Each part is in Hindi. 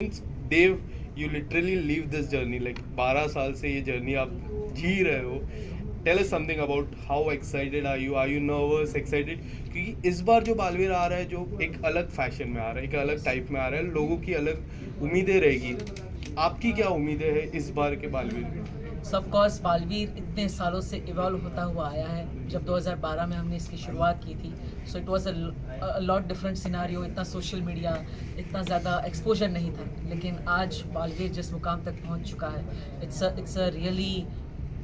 Dev, you literally leave this journey, like 12 साल से ये जर्नी आप जी रहे हो. Tell us something about how excited are you nervous, excited? क्योंकि इस बार जो बालवीर आ रहा है, जो एक अलग फैशन में आ रहा है, एक अलग टाइप में आ रहा है, लोगों की अलग उम्मीदें रहेगी. आपकी क्या उम्मीदें हैं इस बार के बालवीर में? ऑफ कोर्स बालवीर इतने सालों से इवॉल्व होता हुआ आया है. जब 2012 में हमने इसकी शुरुआत की थी, so it was a lot different scenario. इतना सोशल मीडिया, इतना ज़्यादा एक्सपोजर नहीं था. लेकिन आज बालवीर जिस मुकाम तक पहुंच चुका है, it's a really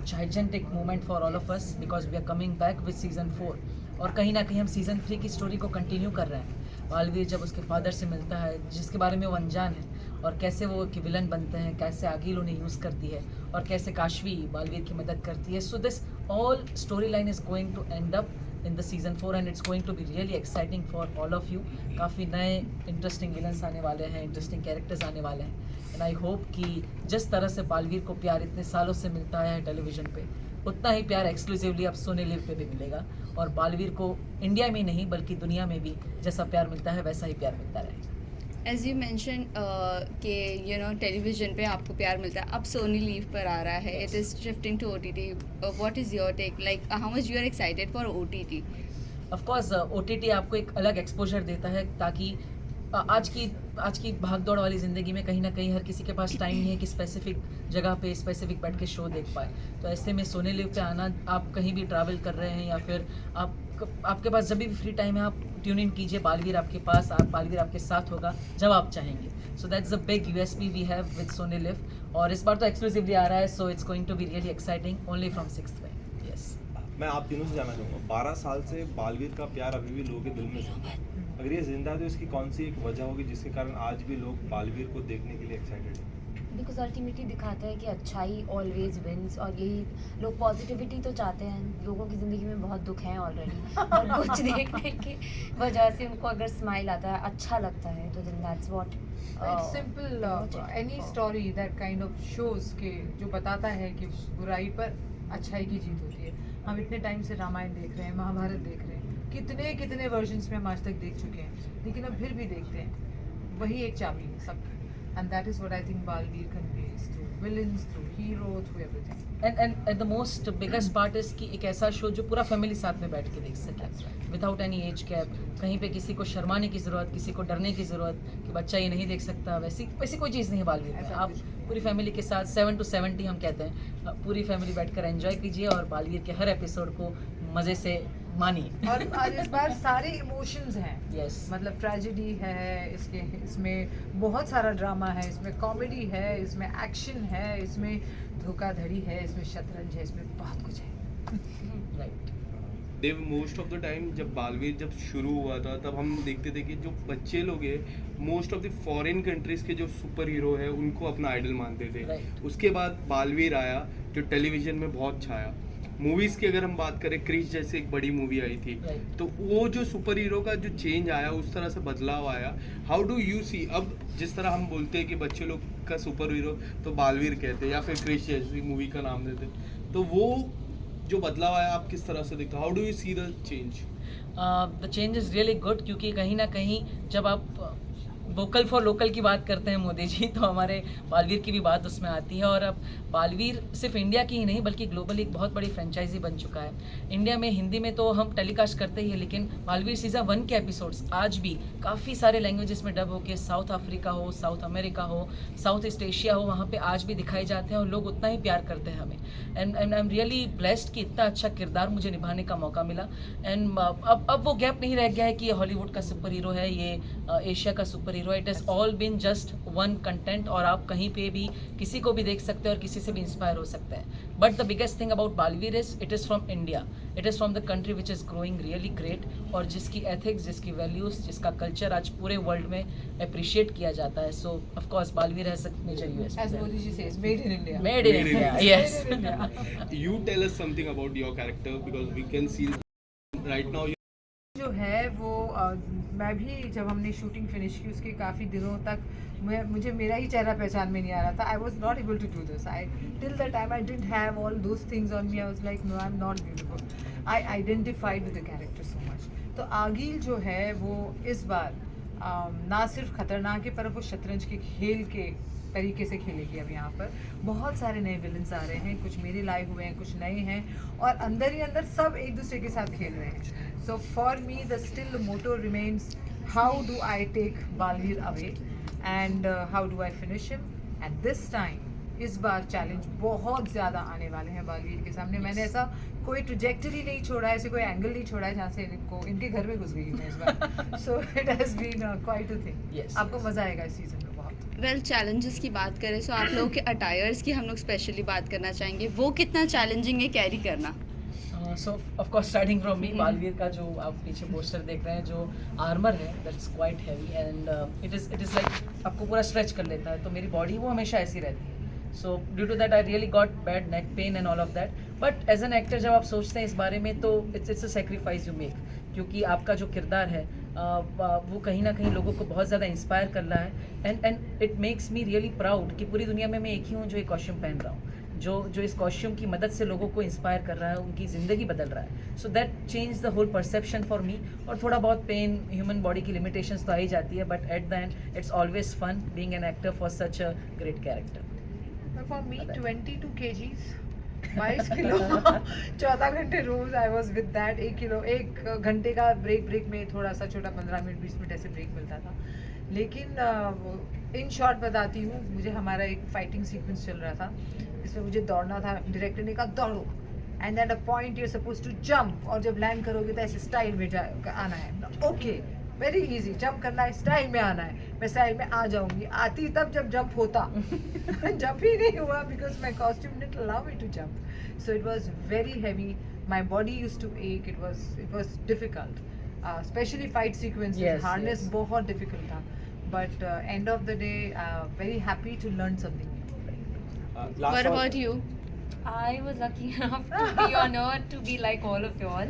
gigantic moment for all of us because we are coming back with season 4. और कहीं ना कहीं हम सीज़न 3 की स्टोरी को कंटिन्यू कर रहे हैं. बालवीर जब उसके फादर से मिलता है, जिसके बारे में वो अनजान है, और कैसे वो कि विलन बनते हैं, कैसे आगिल उन्हें यूज़ करती है, और कैसे काशवी बालवीर की मदद करती है. So this all story line is going to end up in the season 4 and it's going to be really exciting for all of you. काफ़ी नए इंटरेस्टिंग विलन्स आने वाले हैं, इंटरेस्टिंग कैरेक्टर्स आने वाले हैं. एंड आई होप कि जिस तरह से बालवीर को प्यार इतने सालों से मिलता है टेलीविज़न पे, उतना ही प्यार एक्सक्लूसिवली अब सोनी लिव पे भी मिलेगा. और बालवीर को इंडिया में नहीं बल्कि दुनिया में भी जैसा प्यार मिलता है वैसा ही प्यार मिलता रहेगा. एज यू मैंशन कि टेलीविज़न पे आपको प्यार मिलता है, अब सोनी लीव पर आ रहा है, it is shifting to OTT. What is your take, like how much you are excited for OTT? Of course OTT आपको एक अलग एक्सपोजर देता है, ताकि आज की भाग दौड़ वाली ज़िंदगी में कहीं ना कहीं हर किसी के पास टाइम नहीं है कि स्पेसिफिक जगह पे स्पेसिफिक बैठ के शो देख पाए. तो ऐसे में सोनी लिव पे आना, आप कहीं भी ट्रैवल कर रहे हैं या फिर आपके पास जब भी फ्री टाइम है, आप ट्यून इन कीजिए. बालवीर आपके पास, बालवीर आपके साथ होगा जब आप चाहेंगे. So that's the big USP we have with Sony LIV. और इस बार तो एक्सक्लूसिवली आ रहा है, so it's going to be really exciting only from 6th में. यस, मैं आप तीनों से जानना चाहूँगा, 12 साल से बालवीर का प्यार अभी भी लोगों के दिल में जिंदा है. अगर ये जिंदा है तो इसकी कौन सी एक वजह होगी जिसके कारण आज भी लोग बालवीर को देखने के लिए एक्साइटेड हैं? बिकॉज अल्टीमेटली दिखाता है कि अच्छाई ऑलवेज विंस. और यही लोग पॉजिटिविटी तो चाहते हैं. लोगों की ज़िंदगी में बहुत दुख है ऑलरेडी और कुछ देखने की वजह से उनको अगर स्माइल आता है, अच्छा लगता है, तो then that's what. It's simple. Any story that kind of shows के जो बताता है कि बुराई पर अच्छाई की जीत होती है. हम इतने टाइम से रामायण देख रहे हैं, महाभारत देख रहे हैं, कितने वर्जन्स में हम आज तक देख चुके हैं, लेकिन अब फिर भी देखते हैं. वही एक चाबी है सबकी. And that is what I think Balveer conveys through villains, through hero, through everything. And the most biggest part is कि एक ऐसा शो जो पूरा फैमिली साथ में बैठ के देख सके विदाउट एनी एज कैप. कहीं पे किसी को शर्माने की ज़रूरत, किसी को डरने की ज़रूरत कि बच्चा ये नहीं देख सकता, वैसी कोई चीज़ नहीं है बालवीर में. आप पूरी फैमिली के साथ 7 to 70 हम कहते हैं, पूरी फैमिली बैठकर एंजॉय कीजिए और बालवीर के हर एपिसोड को मज़े से मानिए. और इस बार सारे इमोशंस हैं. Yes. मतलब ट्रेजेडी है इसमें बहुत सारा ड्रामा है, इसमें कॉमेडी है, इसमें एक्शन है, इसमें धोखाधड़ी है, इसमें शतरंज है, इसमें बहुत कुछ है. Right. Dev, most of the time जब बालवीर जब शुरू हुआ था, तब हम देखते थे कि जो बच्चे लोग हैं, most of the foreign countries के जो सुपर हीरो है उनको अपना आइडल मानते थे. Right. उसके बाद बालवीर आया जो टेलीविज़न में बहुत छाया. मूवीज़ की अगर हम बात करें, क्रिश जैसे एक बड़ी मूवी आई थी, Right. तो वो जो सुपर हीरो का जो चेंज आया, उस तरह से बदलाव आया. हाउ डू यू सी, अब जिस तरह हम बोलते हैं कि बच्चे लोग का सुपर हीरो तो बालवीर कहते हैं या फिर क्रिश जैसी मूवी का नाम देते, तो वो जो बदलाव आया आप किस तरह से देखते हो? How do you see the change? The change is really good, क्योंकि कहीं ना कहीं जब आप वोकल फॉर लोकल की बात करते हैं मोदी जी, तो हमारे बालवीर की भी बात उसमें आती है. और अब बालवीर सिर्फ इंडिया की ही नहीं बल्कि ग्लोबली एक बहुत बड़ी फ्रेंचाइजी बन चुका है. इंडिया में हिंदी में तो हम टेलीकास्ट करते ही हैं, लेकिन बालवीर सीज़न 1 के एपिसोड्स आज भी काफ़ी सारे लैंग्वेजेस में डब होके, साउथ अफ्रीका हो, साउथ अमेरिका हो, साउथ ईस्ट एशिया हो, वहाँ पे आज भी दिखाए जाते हैं और लोग उतना ही प्यार करते हैं हमें. And I am really blessed कि इतना अच्छा किरदार मुझे निभाने का मौका मिला. एंड अब वो गैप नहीं रह गया है कि ये हॉलीवुड का सुपर हीरो है, ये एशिया का super hero. It is all been just one content, और आप कहीं पे भी किसी को भी देख सकते हैं और किसी से भी इंस्पायर हो सकते हैं. But the biggest thing about Baalveer is it is from India. It is from the country which is growing really great, और जिसकी एथिक्स, जिसकी वैल्यूज़, जिसका कल्चर आज पूरे वर्ल्ड में अप्रिशिएट किया जाता है. So of course Baalveer has a major As USP. Modi ji says, made in India. Made in India, yes. Made in India. You tell us something about your character, because we can see right now जो है वो मैं भी जब हमने शूटिंग फिनिश की उसके काफ़ी दिनों तक मुझे मेरा ही चेहरा पहचान में नहीं आ रहा था. I was not able to do this. I till the time I didn't have all those things on me. I was like no, I am not beautiful. I identified with the character so much. तो आगिल जो है वो इस बार ना सिर्फ खतरनाक है पर वो शतरंज के खेल के तरीके से खेलेगी अब यहाँ पर। बहुत सारे नए विलन्स आ रहे हैं, कुछ मेरे लाए हुए हैं, कुछ नए हैं, और अंदर ही अंदर सब एक दूसरे के साथ खेल रहे हैं। So for me the still motto remains how do I take Baalveer away and how do I finish him. And this time, इस बार चैलेंज बहुत ज़्यादा आने वाले हैं बालवीर के सामने। मैंने ऐसा कोई ट्रजेक्टरी नहीं छोड़ा है, ऐसे कोई एंगल नहीं छोड़ा है जहाँ से इनके घर में घुस गई हूँ मैं इस बार। So it has been quite a thing. Yes, आपको मज़ा आएगा इस सीजन में बहुत। वेल चैलेंजेस की बात करें तो आप लोगों के अटायर्स की हम लोग स्पेशली बात करना चाहेंगे, वो कितना चैलेंजिंग है कैरी करना? सो of course starting from me, Baalveer का जो आप पीछे पोस्टर देख रहे हैं, जो आर्मर है that's quite heavy and it is like आपको पूरा स्ट्रेच कर लेता है, तो मेरी बॉडी वो हमेशा ऐसी रहती है। So due to that I really got bad neck pain and all of that. But as an actor जब आप सोचते हैं इस बारे में तो it's a sacrifice you make, क्योंकि आपका जो किरदार है वो कहीं ना कहीं लोगों को बहुत ज़्यादा इंस्पायर कर रहा है and it makes me really proud कि पूरी दुनिया में मैं एक ही हूँ जो एक कॉस्ट्यूम पहन रहा हूँ, जो इस कॉस्ट्यूम की मदद से लोगों को इंस्पायर कर रहा है, उनकी ज़िंदगी बदल रहा है। So that change the whole perception for me. और थोड़ा बहुत पेन, ह्यूमन बॉडी की लिमिटेशंस तो आ ही जाती है, but at the end it's always fun being an actor for such a great character. For me, 22 kgs, 22 kilo, 14 घंटे रोज I was with that. 1 kilo, 1 घंटे का ब्रेक में थोड़ा सा छोटा 15 मिनट 20 मिनट ऐसे ब्रेक मिलता था। लेकिन इन शॉर्ट बताती हूँ, मुझे हमारा एक फाइटिंग सीक्वेंस चल रहा था जिसमें मुझे दौड़ना था। डायरेक्टर ने कहा दौड़ो and at a point you suppose to jump, और जब लैंड करोगे तो ऐसे स्टाइल में आना है। ओके, वेरी इजी, जंप करना है, स्टाइल में आना है। मैं स्टाइल में आ जाऊंगी, आती तब जब जंप होता। जंप ही नहीं हुआ because my costume didn't allow me to jump. So it was very heavy, my body used to ache, it was difficult, especially fight sequence. Harness बहुत डिफिकल्ट था, but end of the day very happy to learn something new. What about you? I was lucky enough to be honored to be like all of you all.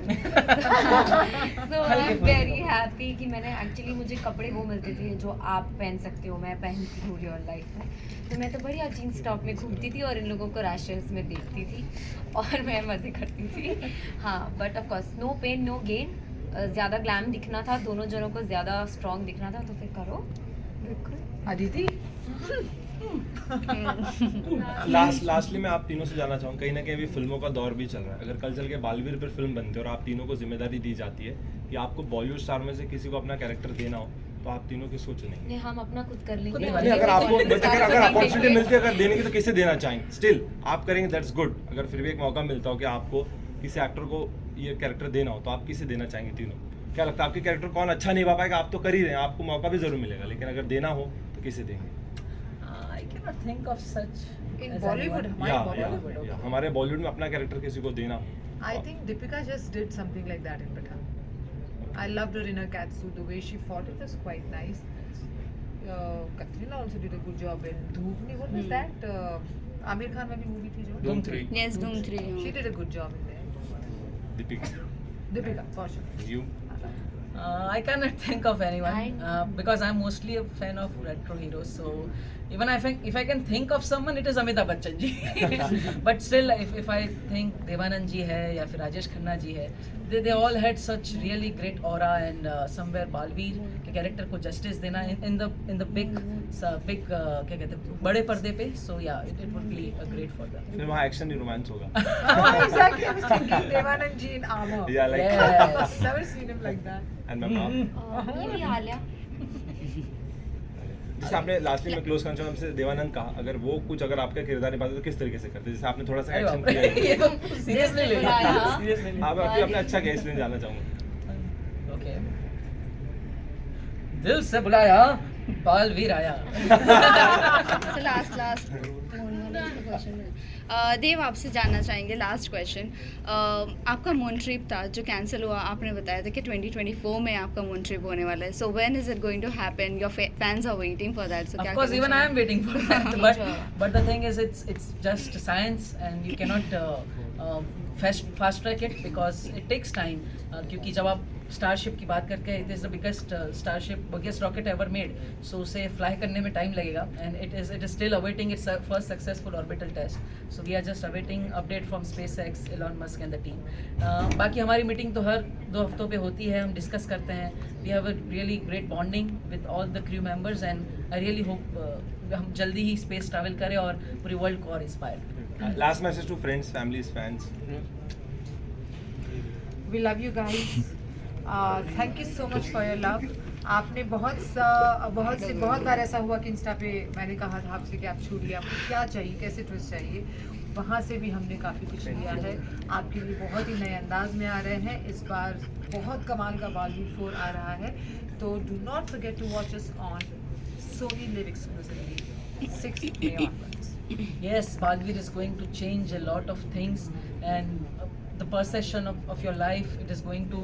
So I'm very happy कि मैंने actually मुझे कपड़े वो मिलते थे जो आप पहन सकते हो, मैं पहनती हूँ रियल लाइफ में। तो मैं तो बढ़िया जीन्स टॉप में घूमती थी और इन लोगों को रैशेस में देखती थी और मैं मज़े करती थी। हाँ, but of course no pain no gain. ज़्यादा ग्लैम दिखना था, दोनों जनों को ज़्यादा स्ट्रॉन्ग दिखना था, तो फिर करो बिल्कुल। अदिति, लास्टली मैं आप तीनों से जानना चाहूँगा, कहीं ना कहीं अभी फिल्मों का दौर भी चल रहा है। अगर कल चल के बालवीर पर फिल्म बनती है और आप तीनों को जिम्मेदारी दी जाती है कि आपको बॉलीवुड स्टार में से किसी को अपना कैरेक्टर देना हो, तो आप तीनों किसको चुनेंगे? नहीं, हम अपना खुद कर लेंगे। नहीं, अगर आपको अगर अपॉर्चुनिटी मिलती है अगर देने की, तो किसे देना चाहेंगे? स्टिल आप करेंगे, दैट्स गुड। अगर फिर भी एक मौका मिलता हो कि आपको किसी एक्टर को ये कैरेक्टर देना हो, तो आप किसे देना चाहेंगे तीनों? क्या लगता है आपके कैरेक्टर कौन अच्छा निभा पाएगा? आप तो कर ही रहे हैं, आपको मौका भी जरूर मिलेगा, लेकिन अगर देना हो तो किसे देंगे? I cannot think of such In as Bollywood, anyone. हमारे Bollywood, okay. हमारे बॉलीवुड में अपना कैरेक्टर किसी को देना हो? I think Deepika just did something like that in Pathaan. I loved her in her catsuit. The way she fought it was quite nice. Katrina also did a good job in Dhoopni. What was that? Amir Khan वाली movie थी जो? Dhoom 3. Yes, Doom 3. She did a good job in there. Deepika, Deepika, for sure. you? I cannot think of anyone because I'm mostly a fan of retro heroes. So even if I can think of someone, it is Amitabh Bachchan ji. But still, if I think Devanand ji है या फिर राजेश खन्ना जी है, they all had such really great aura and somewhere Baalveer के कैरेक्टर को justice देना in the big क्या कहते हैं बड़े पर्दे पे. So yeah, it would be a great for them. फिर वहाँ एक्शन ही रोमांस होगा। Exactly, I was thinking Devanand ji in armor. Yeah, like Yes. Never seen him like that. and my mom. ये भी आलिया। जैसे आपने लास्टली में क्लोज करना चाहूँ हमसे देवानंद कहा, अगर वो कुछ अगर आपका किरदार निभाते तो किस तरीके से करते? जैसे आपने थोड़ा सा अरे एक्शन बाप रे, किया ये तो seriously ले लिया. बुलाया. Seriously ले आप लिया. आपने अच्छा किया, इसलिए जानना चाहूँगा। Okay. दिल से बुलाया बालवीर आया. So last क्वेश्चन देव आपसे जानना चाहेंगे लास्ट क्वेश्चन। आपका मून ट्रिप था जो कैंसिल हुआ, आपने बताया था कि 2024 में आपका मून ट्रिप होने वाला है। So when is it going to happen? Your fans are waiting for that. So Of course, even I am waiting for that. But the thing is, it's just science, and you cannot fast track it because it takes time. क्योंकि जब आप स्टारशिप की बात करके, it is the biggest starship, biggest rocket ever made, so उसे फ्लाई करने में टाइम लगेगा and it is still awaiting its first successful orbital test, so we are just awaiting update from SpaceX, Elon Musk and the team. बाकी हमारी मीटिंग तो हर 2 हफ्तों पे होती है, हम डिस्कस करते हैं, we have a really great bonding with all the crew members and I really hope हम जल्दी ही स्पेस ट्रैवल करें और पूरी वर्ल्ड को और inspire. Last message to friends, families, fans. We love you guys. Thank you so much for your love. आपने बहुत बार ऐसा हुआ कि इंस्टा पे मैंने कहा था आपसे कि आप छूट लिया, आपको क्या चाहिए, कैसे ट्विस्ट चाहिए, वहाँ से भी हमने काफ़ी कुछ लिया है। आपके लिए बहुत ही नए अंदाज में आ रहे हैं। इस बार बहुत कमाल का बॉलीवुड 4 आ रहा है, तो do not forget to watch us on Sony Live exclusively 6 May onwards. Yes, Balveer is going to change a lot of things, and the perception of your life, it is going to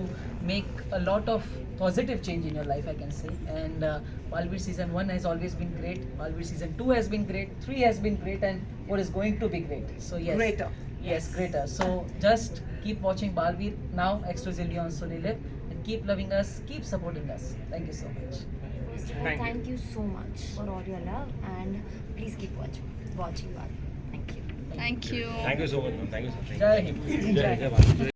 make a lot of positive change in your life, I can say. And Balveer season 1 has always been great, Balveer season 2 has been great, 3 has been great, and 4 is going to be great. So yes, Greater. yes, greater. So just keep watching Balveer now exclusively on Sony Live, and keep loving us, keep supporting us. Thank you so much. First of all, thank you so much for all your love, and please keep watching Balveer. Thank you. Thank you. Thank you so much, thank you so much. Jai Hind. जय भारत।